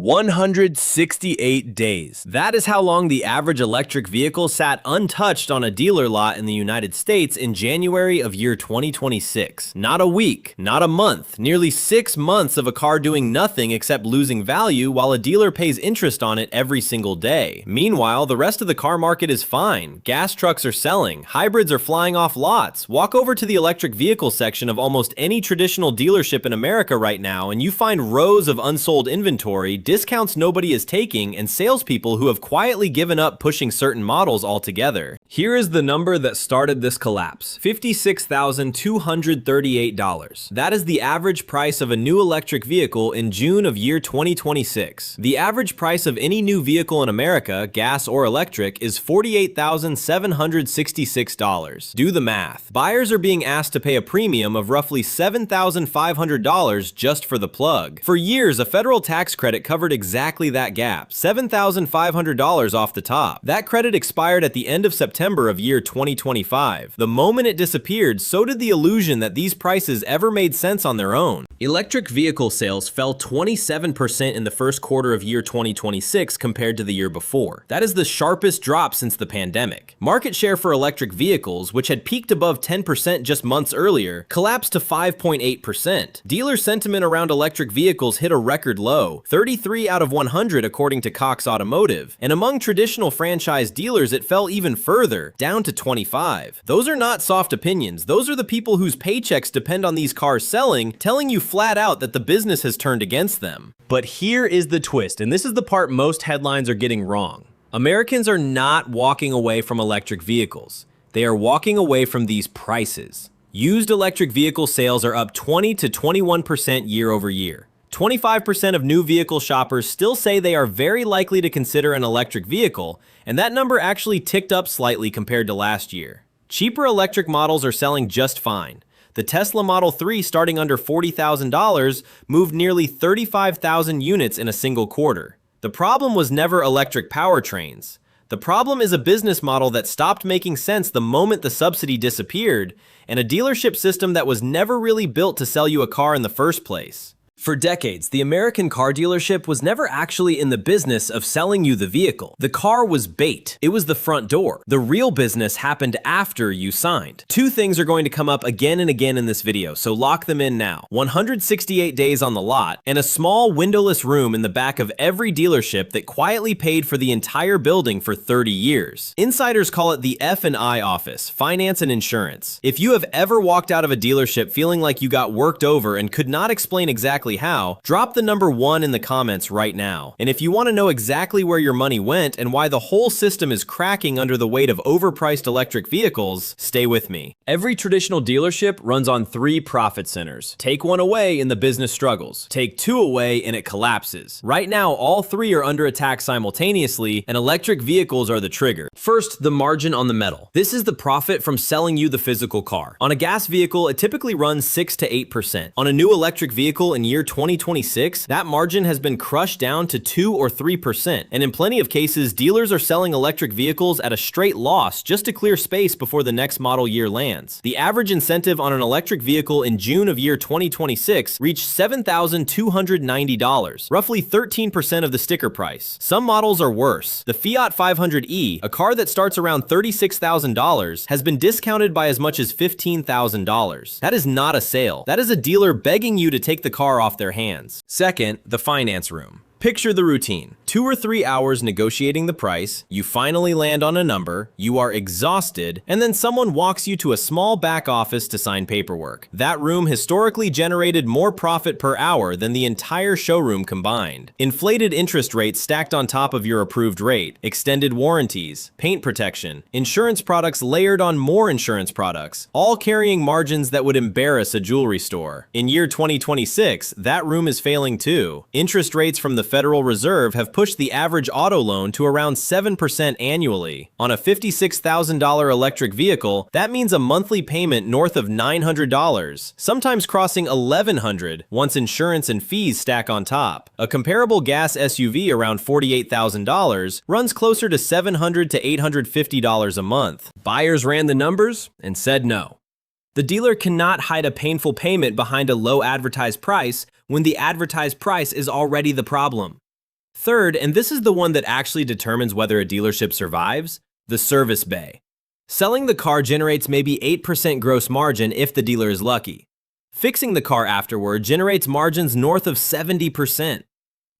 168 days. That is how long the average electric vehicle sat untouched on a dealer lot in the United States in January of year 2026. Not a week, not a month, nearly 6 months of a car doing nothing except losing value while a dealer pays interest on it every single day. Meanwhile, the rest of the car market is fine. Gas trucks are selling, hybrids are flying off lots. Walk over to the electric vehicle section of almost any traditional dealership in America right now and you find rows of unsold inventory, discounts nobody is taking, and salespeople who have quietly given up pushing certain models altogether. Here is the number that started this collapse: $56,238. That is the average price of a new electric vehicle in June of year 2026. The average price of any new vehicle in America, gas or electric, is $48,766. Do the math. Buyers are being asked to pay a premium of roughly $7,500 just for the plug. For years, a federal tax credit covered exactly that gap, $7,500 off the top. That credit expired at the end of September of year 2025. The moment it disappeared, so did the illusion that these prices ever made sense on their own. Electric vehicle sales fell 27% in the first quarter of year 2026 compared to the year before. That is the sharpest drop since the pandemic. Market share for electric vehicles, which had peaked above 10% just months earlier, collapsed to 5.8%. Dealer sentiment around electric vehicles hit a record low, 33 out of 100 according to Cox Automotive, and among traditional franchise dealers it fell even further, down to 25. Those are not soft opinions, those are the people whose paychecks depend on these cars selling, telling you flat out that the business has turned against them. But here is the twist, and this is the part most headlines are getting wrong. Americans are not walking away from electric vehicles. They are walking away from these prices. Used electric vehicle sales are up 20 to 21% year over year. 25% of new vehicle shoppers still say they are very likely to consider an electric vehicle, and that number actually ticked up slightly compared to last year. Cheaper electric models are selling just fine. The Tesla Model 3, starting under $40,000, moved nearly 35,000 units in a single quarter. The problem was never electric powertrains. The problem is a business model that stopped making sense the moment the subsidy disappeared, and a dealership system that was never really built to sell you a car in the first place. For decades, the American car dealership was never actually in the business of selling you the vehicle. The car was bait. It was the front door. The real business happened after you signed. Two things are going to come up again and again in this video, so lock them in now. 168 days on the lot, and a small windowless room in the back of every dealership that quietly paid for the entire building for 30 years. Insiders call it the F&I office, finance and insurance. If you have ever walked out of a dealership feeling like you got worked over and could not explain exactly how, drop the number 1 in the comments right now. And if you want to know exactly where your money went and why the whole system is cracking under the weight of overpriced electric vehicles, stay with me. Every traditional dealership runs on 3 profit centers. Take one away and the business struggles. Take 2 away and it collapses. Right now, all 3 are under attack simultaneously, and electric vehicles are the trigger. First, the margin on the metal. This is the profit from selling you the physical car. On a gas vehicle, it typically runs 6 to 8%. On a new electric vehicle in year 2026, that margin has been crushed down to 2 or 3%, and in plenty of cases, dealers are selling electric vehicles at a straight loss just to clear space before the next model year lands. The average incentive on an electric vehicle in June of year 2026 reached $7,290, roughly 13% of the sticker price. Some models are worse. The Fiat 500e, a car that starts around $36,000, has been discounted by as much as $15,000. That is not a sale. That is a dealer begging you to take the car off their hands. Second, the finance room. Picture the routine. 2 or 3 hours negotiating the price, you finally land on a number, you are exhausted, and then someone walks you to a small back office to sign paperwork. That room historically generated more profit per hour than the entire showroom combined. Inflated interest rates stacked on top of your approved rate, extended warranties, paint protection, insurance products layered on more insurance products, all carrying margins that would embarrass a jewelry store. In year 2026, that room is failing too. Interest rates from the Federal Reserve have pushed the average auto loan to around 7% annually. On a $56,000 electric vehicle, that means a monthly payment north of $900, sometimes crossing $1,100 once insurance and fees stack on top. A comparable gas SUV around $48,000 runs closer to $700 to $850 a month. Buyers ran the numbers and said no. The dealer cannot hide a painful payment behind a low advertised price when the advertised price is already the problem. Third, and this is the one that actually determines whether a dealership survives, the service bay. Selling the car generates maybe 8% gross margin if the dealer is lucky. Fixing the car afterward generates margins north of 70%.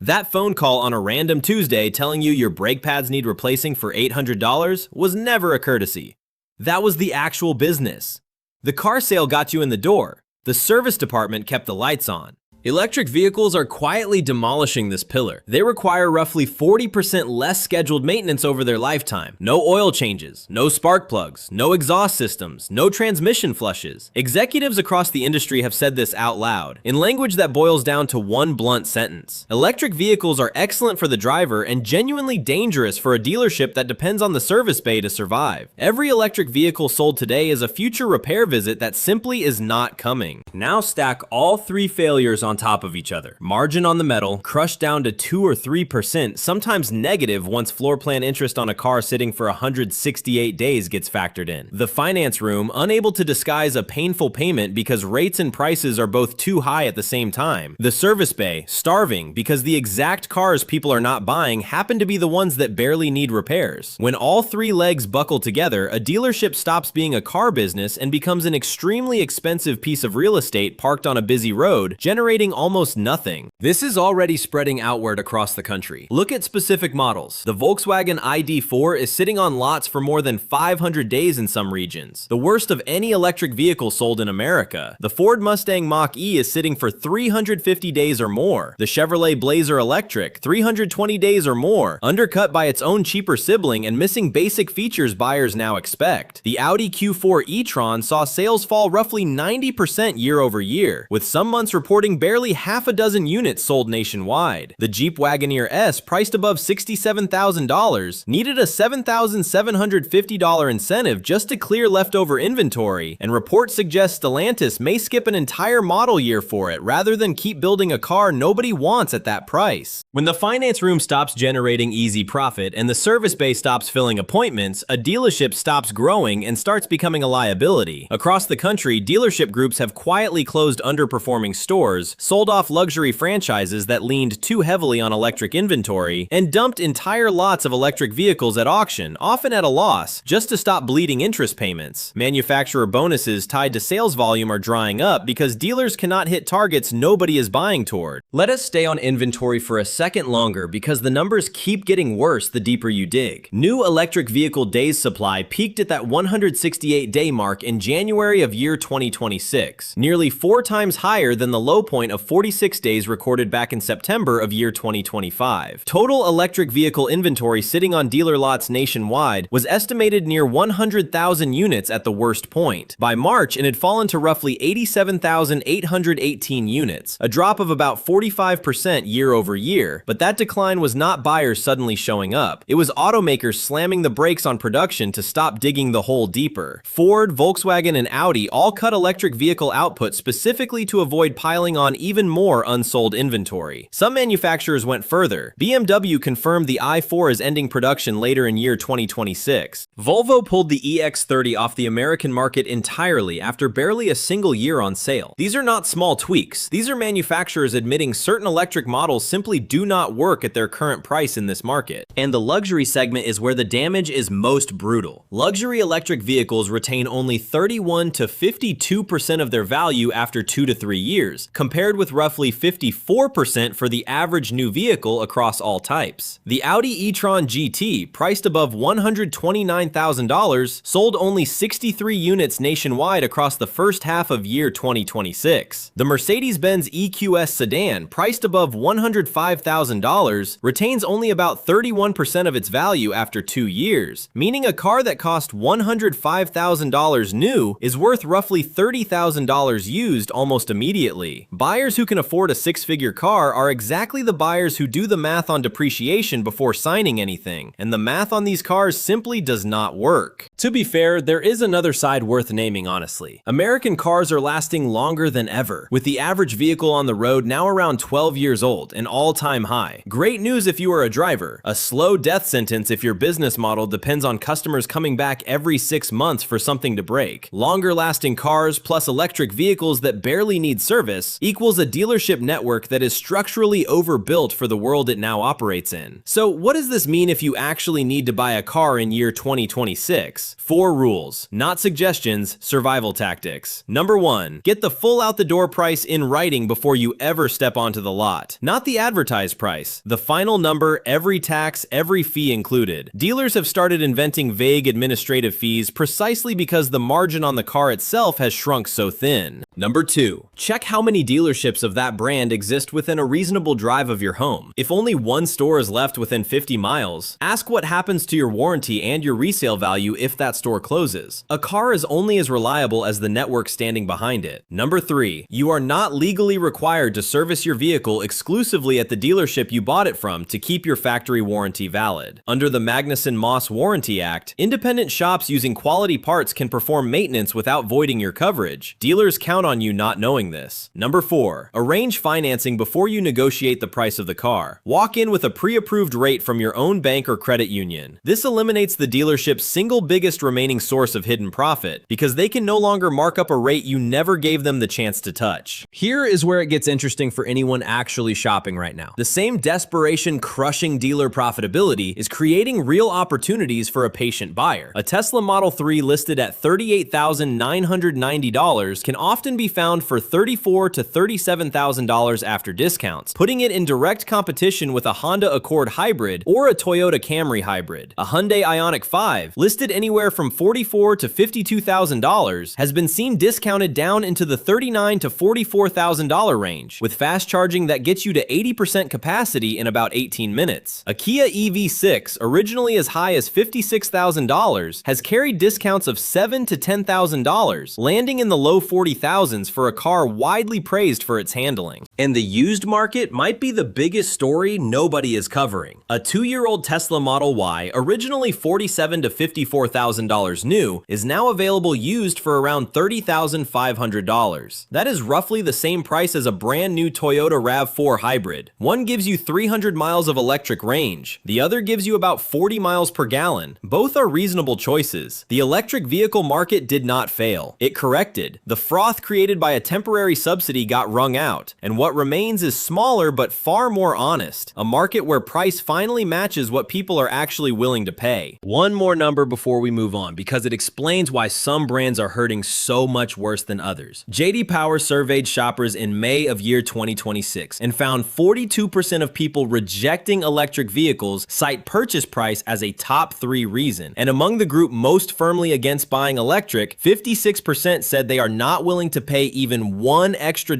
That phone call on a random Tuesday telling you your brake pads need replacing for $800 was never a courtesy. That was the actual business. The car sale got you in the door. The service department kept the lights on. Electric vehicles are quietly demolishing this pillar. They require roughly 40% less scheduled maintenance over their lifetime. No oil changes, no spark plugs, no exhaust systems, no transmission flushes. Executives across the industry have said this out loud, in language that boils down to one blunt sentence. Electric vehicles are excellent for the driver and genuinely dangerous for a dealership that depends on the service bay to survive. Every electric vehicle sold today is a future repair visit that simply is not coming. Now stack all three failures on top of each other. Margin on the metal, crushed down to 2 or 3%, sometimes negative once floor plan interest on a car sitting for 168 days gets factored in. The finance room, unable to disguise a painful payment because rates and prices are both too high at the same time. The service bay, starving because the exact cars people are not buying happen to be the ones that barely need repairs. When all three legs buckle together, a dealership stops being a car business and becomes an extremely expensive piece of real estate parked on a busy road, generating almost nothing. This is already spreading outward across the country. Look at specific models. The Volkswagen ID4 is sitting on lots for more than 500 days in some regions, the worst of any electric vehicle sold in America. The Ford Mustang Mach-E is sitting for 350 days or more. The Chevrolet Blazer Electric, 320 days or more, undercut by its own cheaper sibling and missing basic features buyers now expect. The Audi Q4 e-tron saw sales fall roughly 90% year over year, with some months reporting barely half a dozen units sold nationwide. The Jeep Wagoneer S, priced above $67,000, needed a $7,750 incentive just to clear leftover inventory, and reports suggest Stellantis may skip an entire model year for it rather than keep building a car nobody wants at that price. When the finance room stops generating easy profit and the service bay stops filling appointments, a dealership stops growing and starts becoming a liability. Across the country, dealership groups have quietly closed underperforming stores, sold off luxury franchises that leaned too heavily on electric inventory, and dumped entire lots of electric vehicles at auction, often at a loss, just to stop bleeding interest payments. Manufacturer bonuses tied to sales volume are drying up because dealers cannot hit targets nobody is buying toward. Let us stay on inventory for a second longer because the numbers keep getting worse the deeper you dig. New electric vehicle days supply peaked at that 168-day mark in January of year 2026, nearly 4 times higher than the low point of 46 days recorded back in September of year 2025. Total electric vehicle inventory sitting on dealer lots nationwide was estimated near 100,000 units at the worst point. By March, it had fallen to roughly 87,818 units, a drop of about 45% year over year, but that decline was not buyers suddenly showing up. It was automakers slamming the brakes on production to stop digging the hole deeper. Ford, Volkswagen, and Audi all cut electric vehicle output specifically to avoid piling on even more unsold inventory. Some manufacturers went further. BMW confirmed the i4 is ending production later in year 2026. Volvo pulled the EX30 off the American market entirely after barely a single year on sale. These are not small tweaks. These are manufacturers admitting certain electric models simply do not work at their current price in this market. And the luxury segment is where the damage is most brutal. Luxury electric vehicles retain only 31 to 52% of their value after 2 to 3 years, compared with roughly 54% for the average new vehicle across all types. The Audi e-tron GT, priced above $129,000, sold only 63 units nationwide across the first half of year 2026. The Mercedes-Benz EQS sedan, priced above $105,000, retains only about 31% of its value after 2 years, meaning a car that cost $105,000 new is worth roughly $30,000 used almost immediately. Buyers who can afford a 6-figure car are exactly the buyers who do the math on depreciation before signing anything, and the math on these cars simply does not work. To be fair, there is another side worth naming, honestly. American cars are lasting longer than ever, with the average vehicle on the road now around 12 years old, an all-time high. Great news if you are a driver. A slow death sentence if your business model depends on customers coming back every 6 months for something to break. Longer-lasting cars plus electric vehicles that barely need service equals a dealership network that is structurally overbuilt for the world it now operates in. So what does this mean if you actually need to buy a car in year 2026? 4 rules, not suggestions, survival tactics. Number 1, get the full out the door price in writing before you ever step onto the lot. Not the advertised price, the final number, every tax, every fee included. Dealers have started inventing vague administrative fees precisely because the margin on the car itself has shrunk so thin. Number 2, check how many dealerships of that brand exist within a reasonable drive of your home. If only one store is left within 50 miles, ask what happens to your warranty and your resale value if that store closes. A car is only as reliable as the network standing behind it. Number 3, you are not legally required to service your vehicle exclusively at the dealership you bought it from to keep your factory warranty valid. Under the Magnuson-Moss Warranty Act, independent shops using quality parts can perform maintenance without voiding your coverage. Dealers count on you not knowing this. Number 4, arrange financing before you negotiate the price of the car. Walk in with a pre-approved rate from your own bank or credit union. This eliminates the dealership's single biggest remaining source of hidden profit because they can no longer mark up a rate you never gave them the chance to touch. Here is where it gets interesting for anyone actually shopping right now. The same desperation crushing dealer profitability is creating real opportunities for a patient buyer. A Tesla Model 3 listed at $38,990 can often be found for $34,000 to $37,000 after discounts, putting it in direct competition with a Honda Accord Hybrid or a Toyota Camry Hybrid. A Hyundai Ioniq 5, listed anywhere from $44,000 to $52,000, has been seen discounted down into the $39,000 to $44,000 range, with fast charging that gets you to 80% capacity in about 18 minutes. A Kia EV6, originally as high as $56,000, has carried discounts of $7,000 to $10,000, landing in the low 40,000s for a car widely praised for its handling. And the used market might be the biggest story nobody is covering. A 2-year-old Tesla Model Y, originally $47,000 to $54,000 new, is now available used for around $30,500. That is roughly the same price as a brand new Toyota RAV4 Hybrid. One gives you 300 miles of electric range. The other gives you about 40 miles per gallon. Both are reasonable choices. The electric vehicle market did not fail. It corrected. The froth created by a temporary subsidy got wrung out, and what remains is smaller but far more honest. A market where price finally matches what people are actually willing to pay. One more number before we move on, because it explains why some brands are hurting so much worse than others. J.D. Power surveyed shoppers in May of year 2026 and found 42% of people rejecting electric vehicles cite purchase price as a top 3 reason. And among the group most firmly against buying electric, 56% said they are not willing to pay even $1 extra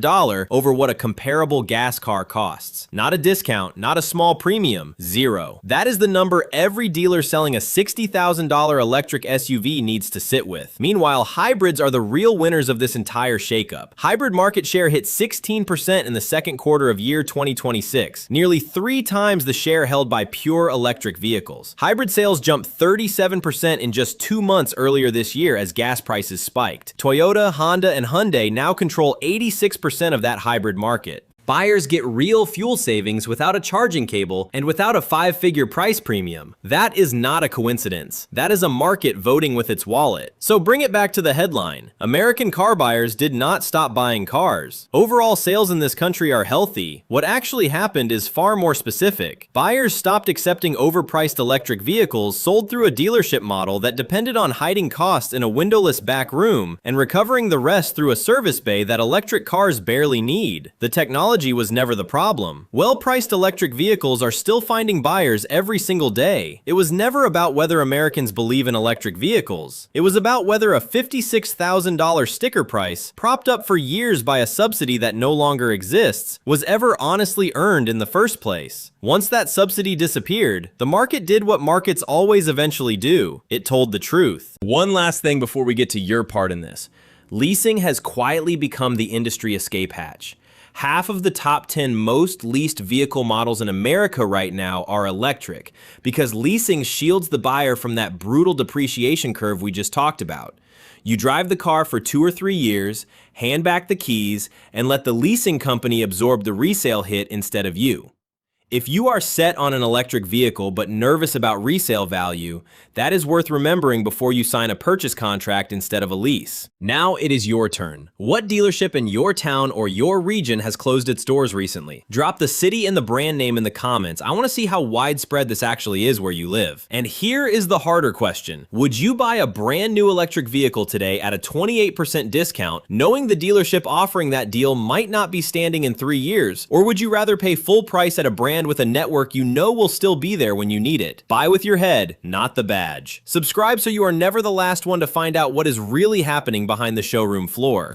over what a comparable gas car costs. Not a discount, not a small premium, 0. That is the number every dealer selling a $60,000 electric SUV needs to sit with. Meanwhile, hybrids are the real winners of this entire shakeup. Hybrid market share hit 16% in the second quarter of year 2026, nearly 3 times the share held by pure electric vehicles. Hybrid sales jumped 37% in just 2 months earlier this year as gas prices spiked. Toyota, Honda, and Hyundai now control 86% of that hybrid market. Buyers get real fuel savings without a charging cable and without a 5-figure price premium. That is not a coincidence. That is a market voting with its wallet. So bring it back to the headline. American car buyers did not stop buying cars. Overall sales in this country are healthy. What actually happened is far more specific. Buyers stopped accepting overpriced electric vehicles sold through a dealership model that depended on hiding costs in a windowless back room and recovering the rest through a service bay that electric cars barely need. The technology was never the problem. Well-priced electric vehicles are still finding buyers every single day. It was never about whether Americans believe in electric vehicles. It was about whether a $56,000 sticker price, propped up for years by a subsidy that no longer exists, was ever honestly earned in the first place. Once that subsidy disappeared, the market did what markets always eventually do. It told the truth. One last thing before we get to your part in this. Leasing has quietly become the industry escape hatch. Half of the top 10 most leased vehicle models in America right now are electric, because leasing shields the buyer from that brutal depreciation curve we just talked about. You drive the car for 2 or 3 years, hand back the keys, and let the leasing company absorb the resale hit instead of you. If you are set on an electric vehicle but nervous about resale value, that is worth remembering before you sign a purchase contract instead of a lease. Now it is your turn. What dealership in your town or your region has closed its doors recently? Drop the city and the brand name in the comments. I want to see how widespread this actually is where you live. And here is the harder question. Would you buy a brand new electric vehicle today at a 28% discount, knowing the dealership offering that deal might not be standing in 3 years? Or would you rather pay full price at a brand with a network you know will still be there when you need it? Buy with your head, not the badge. Subscribe so you are never the last one to find out what is really happening behind the showroom floor.